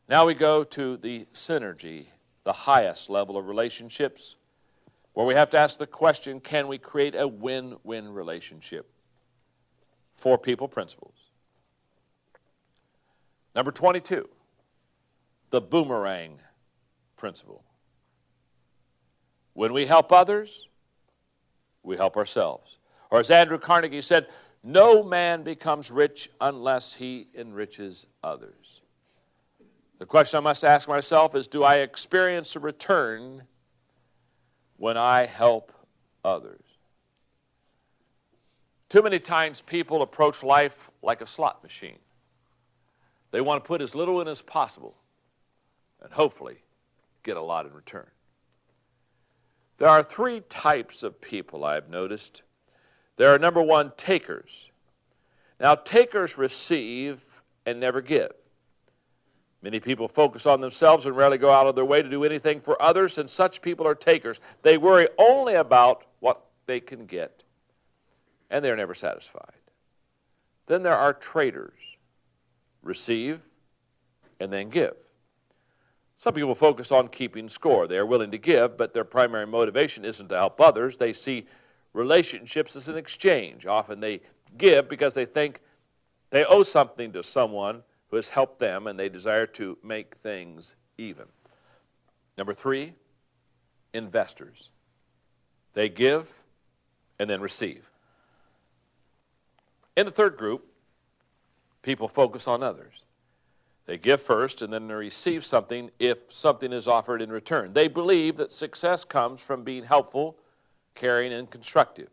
Now we go to the synergy, the highest level of relationships, where we have to ask the question, can we create a win-win relationship? 4 people principles. Number 22, the boomerang principle. When we help others, we help ourselves. Or as Andrew Carnegie said, no man becomes rich unless he enriches others. The question I must ask myself is, do I experience a return when I help others? Too many times people approach life like a slot machine. They want to put as little in as possible and hopefully get a lot in return. There are 3 types of people I've noticed. There are, number 1, takers. Now, takers receive and never give. Many people focus on themselves and rarely go out of their way to do anything for others, and such people are takers. They worry only about what they can get, and they're never satisfied. Then there are traders. Receive and then give. Some people focus on keeping score. They are willing to give, but their primary motivation isn't to help others. They see relationships as an exchange. Often they give because they think they owe something to someone who has helped them, and they desire to make things even. Number 3, investors. They give and then receive. In the third group, people focus on others. They give first and then they receive something if something is offered in return. They believe that success comes from being helpful, caring, and constructive.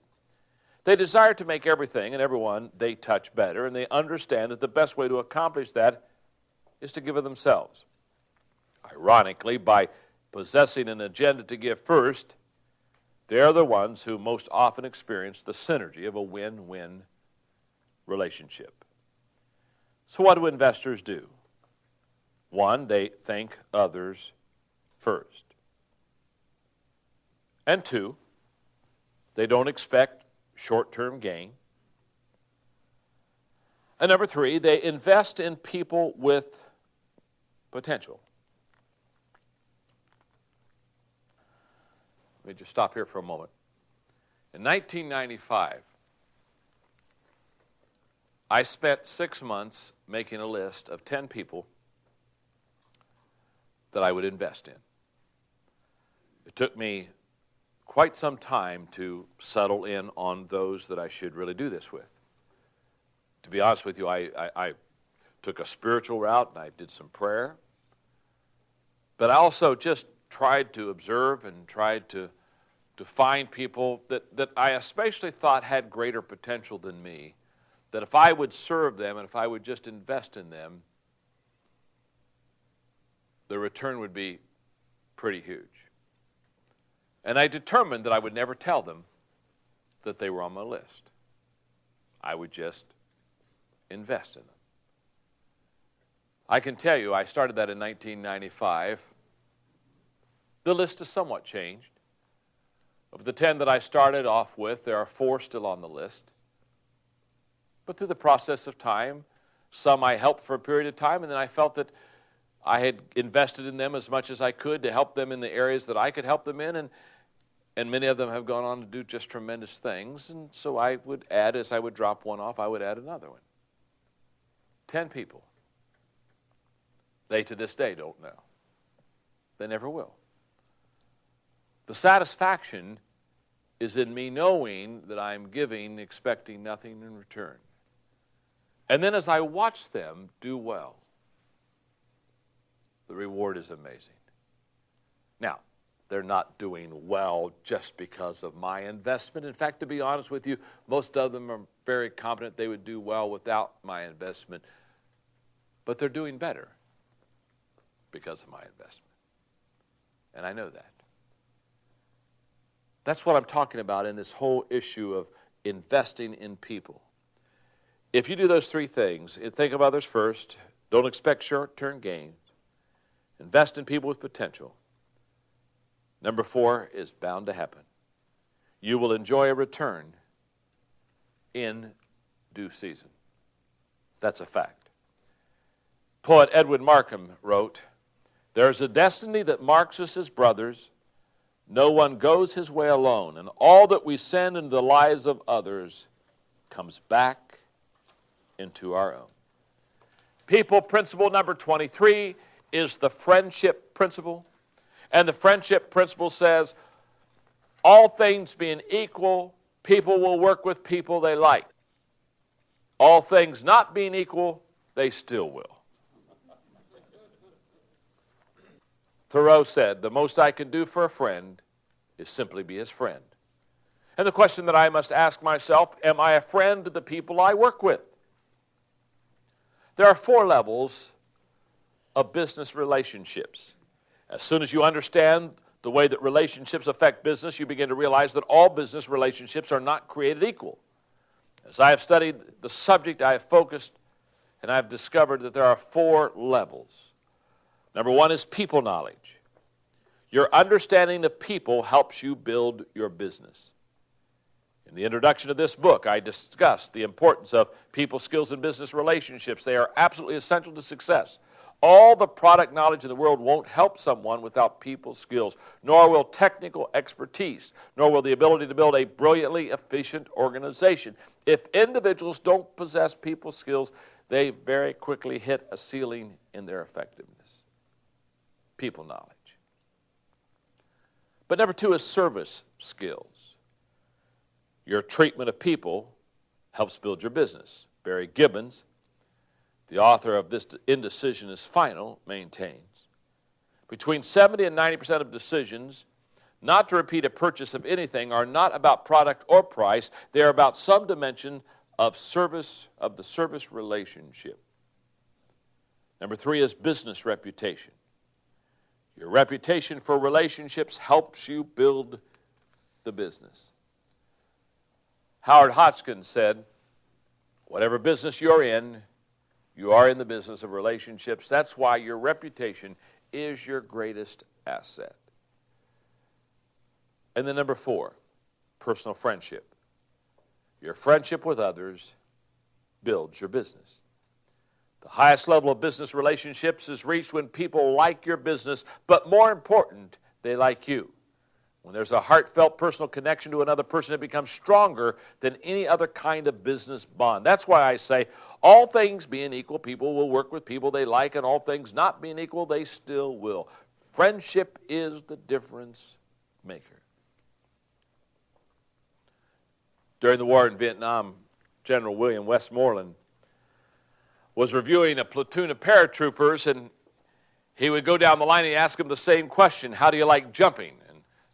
They desire to make everything and everyone they touch better, and they understand that the best way to accomplish that is to give of themselves. Ironically, by possessing an agenda to give first, they are the ones who most often experience the synergy of a win-win relationship. So what do investors do? 1, they think others first. And 2, they don't expect short-term gain. And number 3, they invest in people with potential. Let me just stop here for a moment. In 1995, I spent 6 months making a list of 10 people that I would invest in. It took me quite some time to settle in on those that I should really do this with. To be honest with you, I took a spiritual route and I did some prayer. But I also just tried to observe and tried to find people that I especially thought had greater potential than me, that if I would serve them and if I would just invest in them, the return would be pretty huge. And I determined that I would never tell them that they were on my list. I would just invest in them. I can tell you, I started that in 1995. The list has somewhat changed. Of the 10 that I started off with, there are 4 still on the list. But through the process of time, some I helped for a period of time, and then I felt that I had invested in them as much as I could to help them in the areas that I could help them in, and many of them have gone on to do just tremendous things. And so I would add, as I would drop one off, I would add another one. 10 people. They to this day don't know. They never will. The satisfaction is in me knowing that I'm giving, expecting nothing in return. And then as I watch them do well, the reward is amazing. Now, they're not doing well just because of my investment. In fact, to be honest with you, most of them are very confident they would do well without my investment. But they're doing better because of my investment. And I know that. That's what I'm talking about in this whole issue of investing in people. If you do those 3 things, think of others first, don't expect short-term gains, invest in people with potential. Number 4 is bound to happen. You will enjoy a return in due season. That's a fact. Poet Edwin Markham wrote, "There is a destiny that marks us as brothers. No one goes his way alone, and all that we send into the lives of others comes back into our own." People principle number 23 is the friendship principle. And the friendship principle says, all things being equal, people will work with people they like. All things not being equal, they still will. Thoreau said, "The most I can do for a friend is simply be his friend." And the question that I must ask myself, am I a friend to the people I work with? There are 4 levels of business relationships. As soon as you understand the way that relationships affect business, you begin to realize that all business relationships are not created equal. As I have studied the subject, I have focused and I have discovered that there are 4 levels. Number 1 is people knowledge. Your understanding of people helps you build your business. In the introduction of this book, I discussed the importance of people skills and business relationships. They are absolutely essential to success. All the product knowledge in the world won't help someone without people skills, nor will technical expertise, nor will the ability to build a brilliantly efficient organization. If individuals don't possess people skills, they very quickly hit a ceiling in their effectiveness. People knowledge. But number 2 is service skills. Your treatment of people helps build your business. Barry Gibbons, the author of This Indecision is Final, maintains, between 70 and 90% of decisions not to repeat a purchase of anything are not about product or price. They are about some dimension of service, of the service relationship. Number 3 is business reputation. Your reputation for relationships helps you build the business. Howard Hodgkin said, "Whatever business you're in, you are in the business of relationships. That's why your reputation is your greatest asset." And then number 4, personal friendship. Your friendship with others builds your business. The highest level of business relationships is reached when people like your business, but more important, they like you. When there's a heartfelt personal connection to another person, it becomes stronger than any other kind of business bond. That's why I say, all things being equal, people will work with people they like, and all things not being equal, they still will. Friendship is the difference maker. During the war in Vietnam, General William Westmoreland was reviewing a platoon of paratroopers, and he would go down the line and he'd ask them the same question, "How do you like jumping?"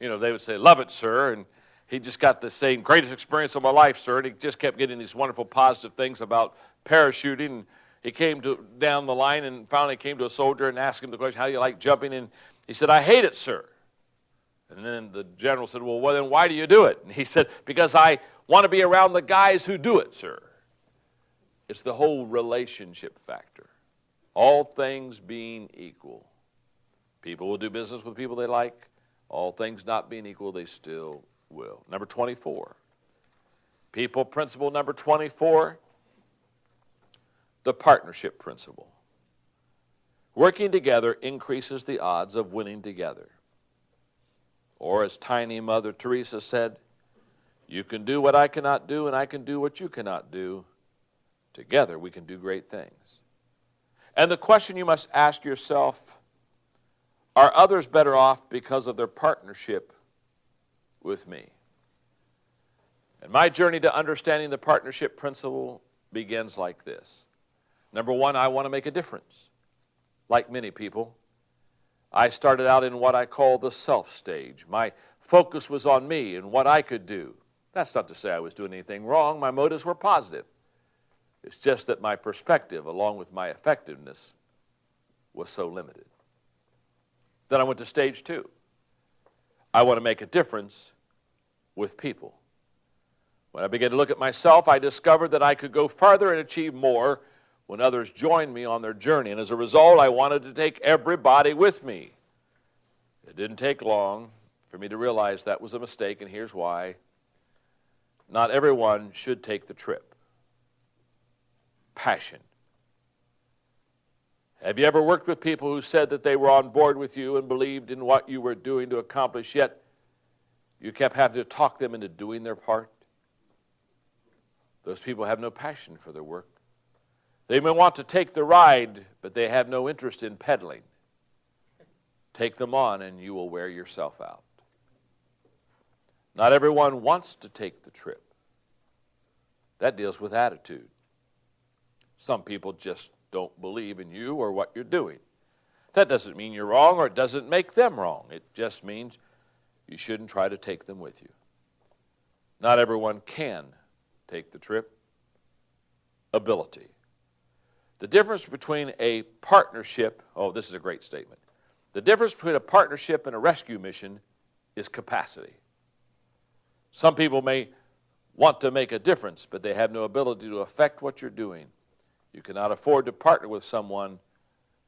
And they would say, "Love it, sir." And he just got the same greatest experience of my life, sir. And he just kept getting these wonderful positive things about parachuting. And he came down the line and finally came to a soldier and asked him the question, "How do you like jumping?" And he said, "I hate it, sir." And then the general said, "Well, then why do you do it?" And he said, "Because I want to be around the guys who do it, sir." It's the whole relationship factor. All things being equal. People will do business with people they like. All things not being equal, they still will. Number 24. People principle number 24. The partnership principle. Working together increases the odds of winning together. Or as tiny Mother Teresa said, "You can do what I cannot do, and I can do what you cannot do. Together we can do great things." And the question you must ask yourself, are others better off because of their partnership with me? And my journey to understanding the partnership principle begins like this. Number 1, I want to make a difference. Like many people, I started out in what I call the self stage. My focus was on me and what I could do. That's not to say I was doing anything wrong. My motives were positive. It's just that my perspective, along with my effectiveness, was so limited. Then I went to stage 2. I want to make a difference with people. When I began to look at myself, I discovered that I could go farther and achieve more when others joined me on their journey. And as a result, I wanted to take everybody with me. It didn't take long for me to realize that was a mistake, and here's why. Not everyone should take the trip. Passion Have you ever worked with people who said that they were on board with you and believed in what you were doing to accomplish, yet you kept having to talk them into doing their part? Those people have no passion for their work. They may want to take the ride, but they have no interest in pedaling. Take them on and you will wear yourself out. Not everyone wants to take the trip. That deals with attitude. Some people just don't believe in you or what you're doing. That doesn't mean you're wrong, or it doesn't make them wrong. It just means you shouldn't try to take them with you. Not everyone can take the trip. Ability. The difference between a partnership, this is a great statement. The difference between a partnership and a rescue mission is capacity. Some people may want to make a difference, but they have no ability to affect what you're doing. You cannot afford to partner with someone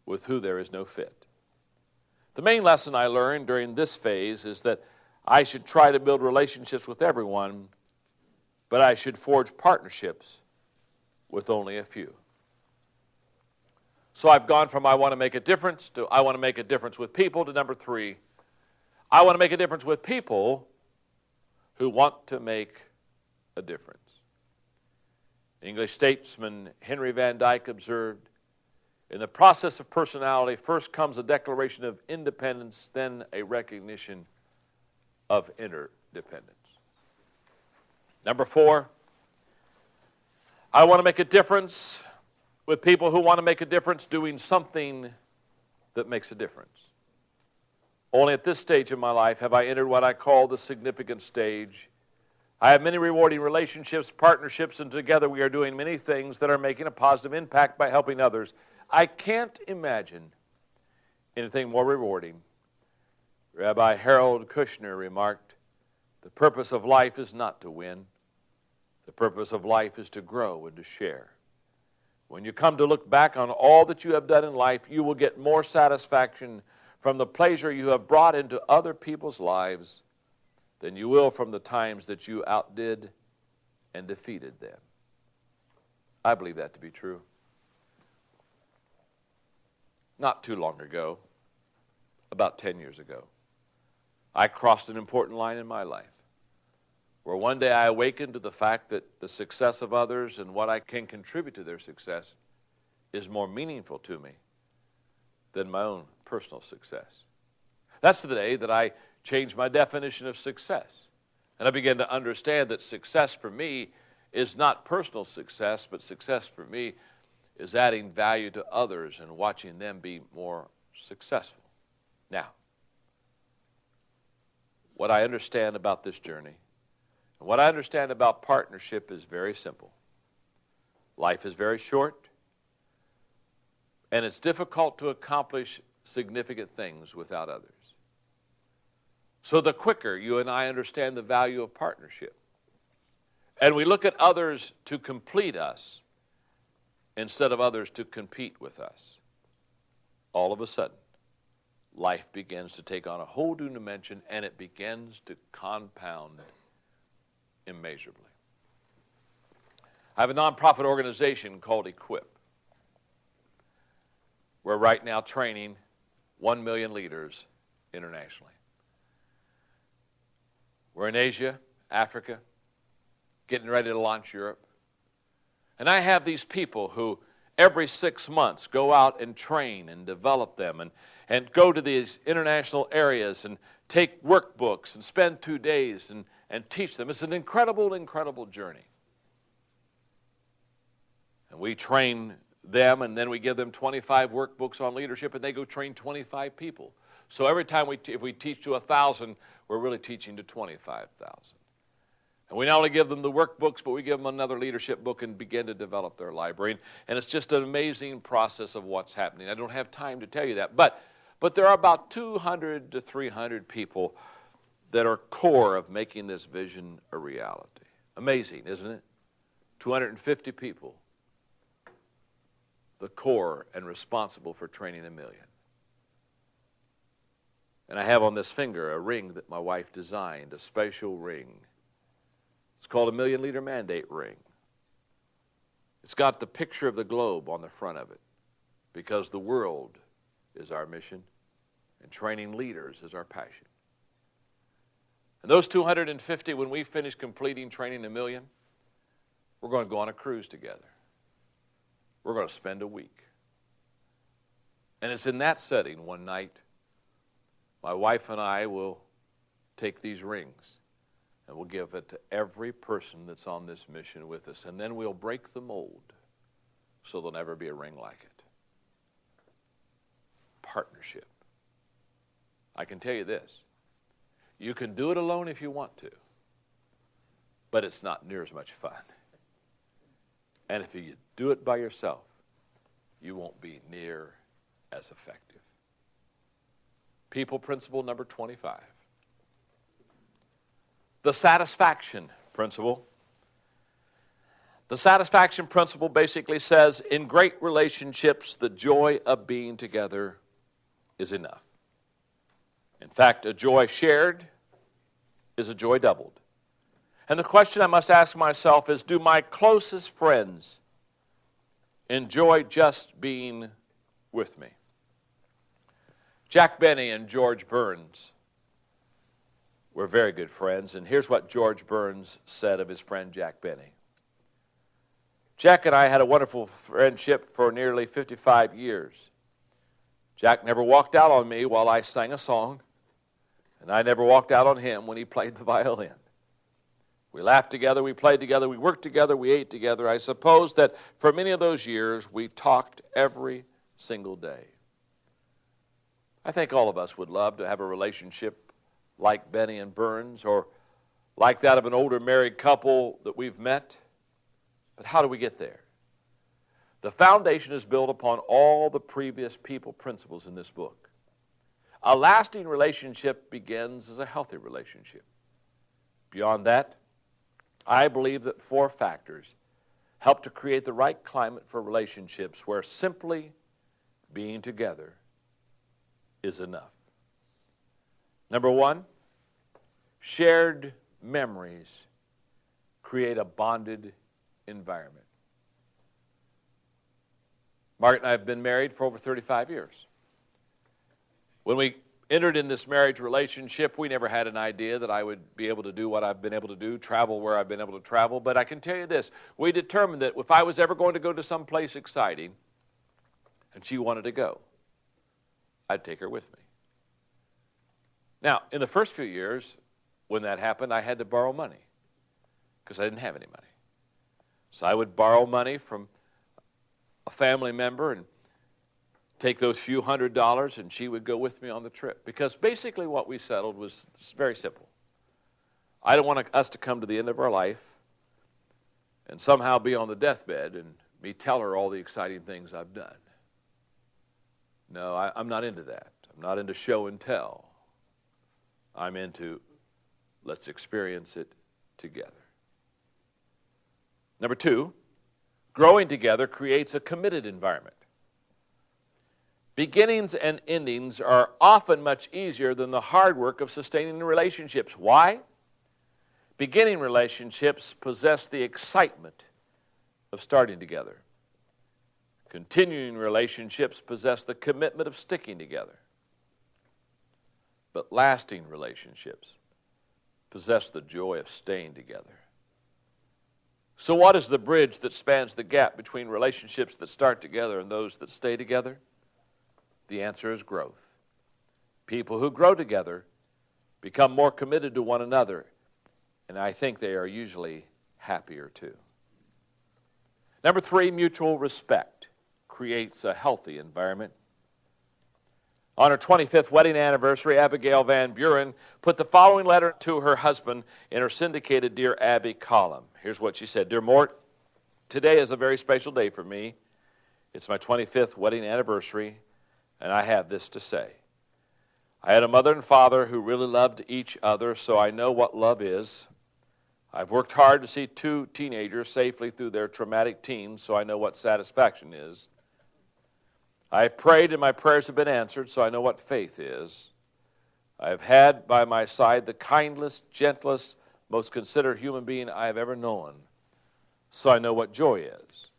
with who there is no fit. The main lesson I learned during this phase is that I should try to build relationships with everyone, but I should forge partnerships with only a few. So I've gone from I want to make a difference to I want to make a difference with people to number 3. I want to make a difference with people who want to make a difference. English statesman Henry Van Dyke observed, in the process of personality, first comes a declaration of independence, then a recognition of interdependence. Number 4, I want to make a difference with people who want to make a difference doing something that makes a difference. Only at this stage in my life have I entered what I call the significant stage. I have many rewarding relationships, partnerships, and together we are doing many things that are making a positive impact by helping others. I can't imagine anything more rewarding. Rabbi Harold Kushner remarked, "The purpose of life is not to win. The purpose of life is to grow and to share." When you come to look back on all that you have done in life, you will get more satisfaction from the pleasure you have brought into other people's lives than you will from the times that you outdid and defeated them. I believe that to be true. Not too long ago, about 10 years ago, I crossed an important line in my life, where one day I awakened to the fact that the success of others and what I can contribute to their success is more meaningful to me than my own personal success. That's the day that I changed my definition of success. And I began to understand that success for me is not personal success, but success for me is adding value to others and watching them be more successful. Now, what I understand about this journey, and what I understand about partnership is very simple. Life is very short, and it's difficult to accomplish significant things without others. So the quicker you and I understand the value of partnership, and we look at others to complete us instead of others to compete with us, all of a sudden, life begins to take on a whole new dimension, and it begins to compound immeasurably. I have a nonprofit organization called Equip. We're right now training 1 million leaders internationally. We're in Asia, Africa, getting ready to launch Europe. And I have these people who every 6 months go out and train and develop them and go to these international areas and take workbooks and spend 2 days and teach them. It's an incredible, incredible journey. And we train them, and then we give them 25 workbooks on leadership, and they go train 25 people. So every time if we teach to 1,000, we're really teaching to 25,000. And we not only give them the workbooks, but we give them another leadership book and begin to develop their library. And it's just an amazing process of what's happening. I don't have time to tell you that. But there are about 200 to 300 people that are core of making this vision a reality. Amazing, isn't it? 250 people, the core and responsible for training 1 million. And I have on this finger a ring that my wife designed, a special ring. It's called a 1 Million Leader Mandate ring. It's got the picture of the globe on the front of it. because the world is our mission and training leaders is our passion. And those 250, when we finish completing training 1,000,000, we're going to go on a cruise together. We're going to spend a week. And it's in that setting one night, my wife and I will take these rings and we'll give it to every person that's on this mission with us. And then we'll break the mold so there'll never be a ring like it. Partnership. I can tell you this. You can do it alone if you want to, but it's not near as much fun. And if you do it by yourself, you won't be near as effective. People principle number 25. The satisfaction principle. The satisfaction principle basically says, in great relationships, the joy of being together is enough. In fact, a joy shared is a joy doubled. And the question I must ask myself is, do my closest friends enjoy just being with me? Jack Benny and George Burns were very good friends, and here's what George Burns said of his friend Jack Benny. Jack and I had a wonderful friendship for nearly 55 years. Jack never walked out on me while I sang a song, and I never walked out on him when he played the violin. We laughed together, we played together, we worked together, we ate together. I suppose that for many of those years, we talked every single day. I think all of us would love to have a relationship like Benny and Burns, or like that of an older married couple that we've met. But how do we get there? The foundation is built upon all the previous people principles in this book. A lasting relationship begins as a healthy relationship. Beyond that, I believe that 4 factors help to create the right climate for relationships where simply being together is enough. Number 1, shared memories create a bonded environment. Margaret and I have been married for over 35 years. When we entered in this marriage relationship, we never had an idea that I would be able to do what I've been able to do, travel where I've been able to travel. But I can tell you this, we determined that if I was ever going to go to some place exciting, and she wanted to go, I'd take her with me. Now, in the first few years, when that happened, I had to borrow money because I didn't have any money. So I would borrow money from a family member and take those few $100s, and she would go with me on the trip. Because basically what we settled was very simple. I don't want us to come to the end of our life and somehow be on the deathbed and me tell her all the exciting things I've done. No, I'm not into that. I'm not into show and tell. I'm into let's experience it together. Number 2, growing together creates a committed environment. Beginnings and endings are often much easier than the hard work of sustaining relationships. Why? Beginning relationships possess the excitement of starting together. Continuing relationships possess the commitment of sticking together. But lasting relationships possess the joy of staying together. So what is the bridge that spans the gap between relationships that start together and those that stay together? The answer is growth. People who grow together become more committed to one another, and I think they are usually happier too. Number 3, mutual respect creates a healthy environment. On her 25th wedding anniversary, Abigail Van Buren put the following letter to her husband in her syndicated Dear Abby column. Here's what she said. Dear Mort, today is a very special day for me. It's my 25th wedding anniversary, and I have this to say. I had a mother and father who really loved each other, so I know what love is. I've worked hard to see 2 teenagers safely through their traumatic teens, so I know what satisfaction is. I have prayed, and my prayers have been answered, so I know what faith is. I have had by my side the kindest, gentlest, most considerate human being I have ever known, so I know what joy is.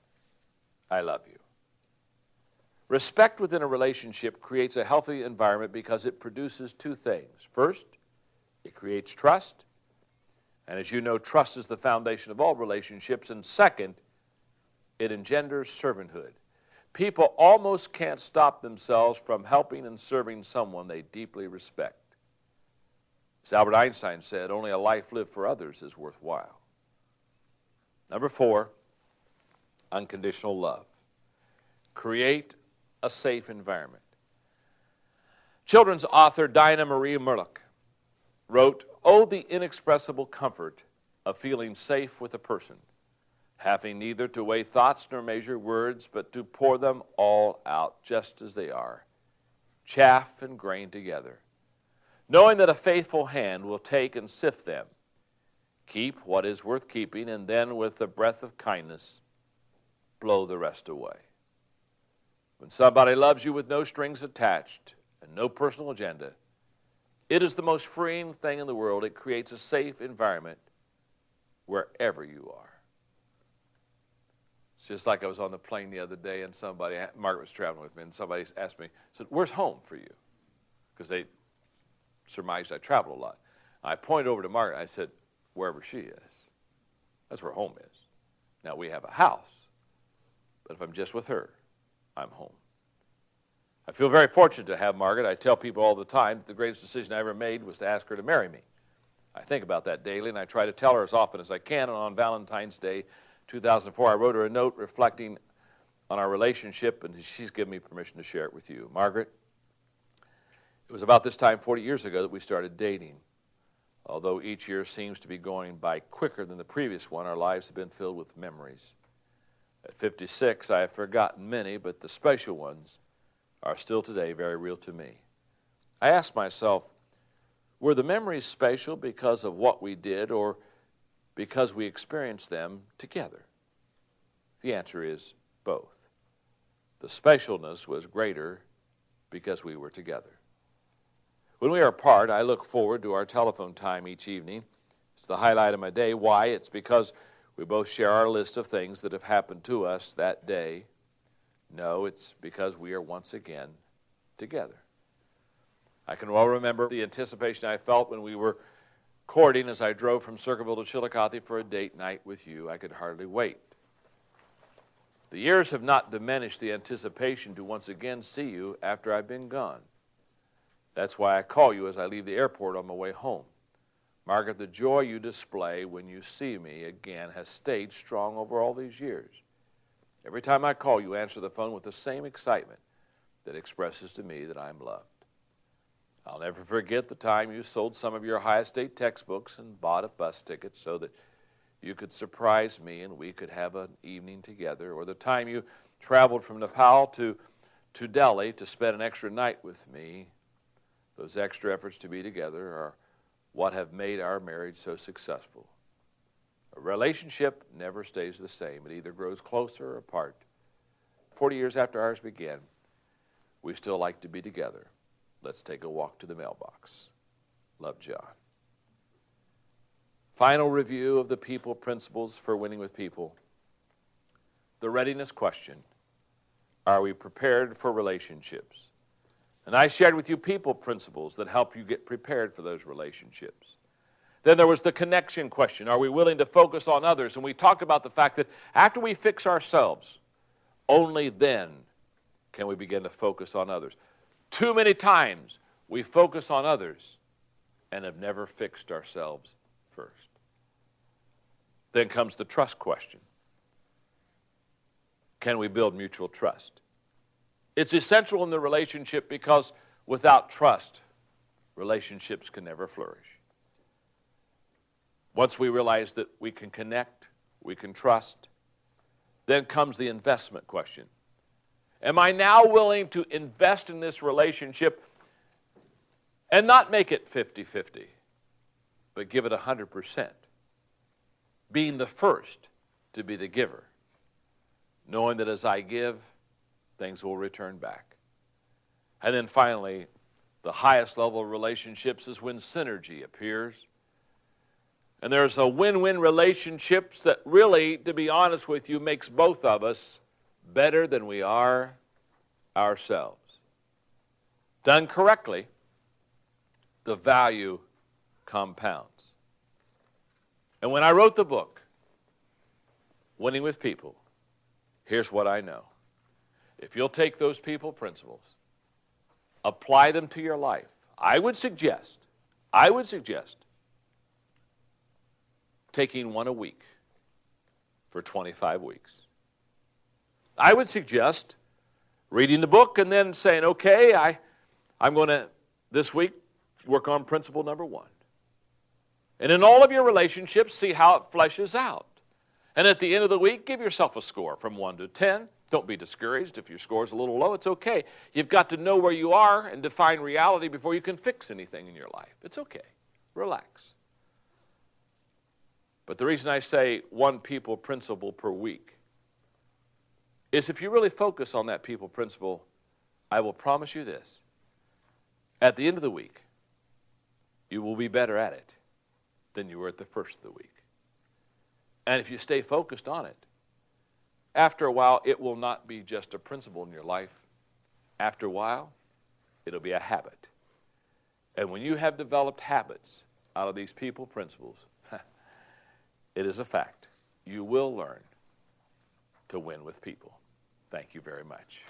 I love you. Respect within a relationship creates a healthy environment because it produces two things. First, it creates trust. And as you know, trust is the foundation of all relationships. And second, it engenders servanthood. People almost can't stop themselves from helping and serving someone they deeply respect. As Albert Einstein said, only a life lived for others is worthwhile. Number 4, unconditional love. Create a safe environment. Children's author Dinah Marie Murlock wrote, "Oh, the inexpressible comfort of feeling safe with a person, having neither to weigh thoughts nor measure words, but to pour them all out just as they are, chaff and grain together, knowing that a faithful hand will take and sift them, keep what is worth keeping, and then with the breath of kindness, blow the rest away." When somebody loves you with no strings attached and no personal agenda, it is the most freeing thing in the world. It creates a safe environment wherever you are. It's just like I was on the plane the other day and Margaret was traveling with me, and somebody asked me, said, "Where's home for you?" Because they surmised I travel a lot. I pointed over to Margaret and I said, "Wherever she is. That's where home is. Now we have a house, but if I'm just with her, I'm home." I feel very fortunate to have Margaret. I tell people all the time that the greatest decision I ever made was to ask her to marry me. I think about that daily, and I try to tell her as often as I can. And on Valentine's Day, 2004, I wrote her a note reflecting on our relationship, and she's given me permission to share it with you. Margaret, it was about this time 40 years ago that we started dating. Although each year seems to be going by quicker than the previous one, our lives have been filled with memories. At 56, I have forgotten many, but the special ones are still today very real to me. I ask myself, were the memories special because of what we did or because we experienced them together? The answer is both. The specialness was greater because we were together. When we are apart, I look forward to our telephone time each evening. It's the highlight of my day. Why? It's because we both share our list of things that have happened to us that day. No, it's because we are once again together. I can well remember the anticipation I felt when we were courting as I drove from Circleville to Chillicothe for a date night with you. I could hardly wait. The years have not diminished the anticipation to once again see you after I've been gone. That's why I call you as I leave the airport on my way home. Margaret, the joy you display when you see me again has stayed strong over all these years. Every time I call, you answer the phone with the same excitement that expresses to me that I'm loved. I'll never forget the time you sold some of your Ohio State textbooks and bought a bus ticket so that you could surprise me and we could have an evening together, or the time you traveled from Nepal to Delhi to spend an extra night with me. Those extra efforts to be together are what have made our marriage so successful. A relationship never stays the same. It either grows closer or apart. 40 years after ours began, we still like to be together. Let's take a walk to the mailbox. Love, John. Final review of the people principles for winning with people. The readiness question. Are we prepared for relationships? And I shared with you people principles that help you get prepared for those relationships. Then there was the connection question. Are we willing to focus on others? And we talked about the fact that after we fix ourselves, only then can we begin to focus on others. Too many times we focus on others and have never fixed ourselves first. Then comes the trust question. Can we build mutual trust? It's essential in the relationship because without trust, relationships can never flourish. Once we realize that we can connect, we can trust, then comes the investment question. Am I now willing to invest in this relationship and not make it 50-50, but give it 100%, being the first to be the giver, knowing that as I give, things will return back. And then finally, the highest level of relationships is when synergy appears. And there's a win-win relationships that really, to be honest with you, makes both of us better than we are ourselves. Done correctly, the value compounds. And when I wrote the book, Winning with People, here's what I know. If you'll take those people principles, apply them to your life, I would suggest taking one a week for 25 weeks. I would suggest reading the book and then saying, okay, I'm going to, this week, work on principle number 1. And in all of your relationships, see how it fleshes out. And at the end of the week, give yourself a score from 1 to 10. Don't be discouraged if your score is a little low. It's okay. You've got to know where you are and define reality before you can fix anything in your life. It's okay. Relax. But the reason I say one people principle per week is if you really focus on that people principle, I will promise you this. At the end of the week, you will be better at it than you were at the first of the week. And if you stay focused on it, after a while, it will not be just a principle in your life. After a while, it'll be a habit. And when you have developed habits out of these people principles, it is a fact. You will learn to win with people. Thank you very much.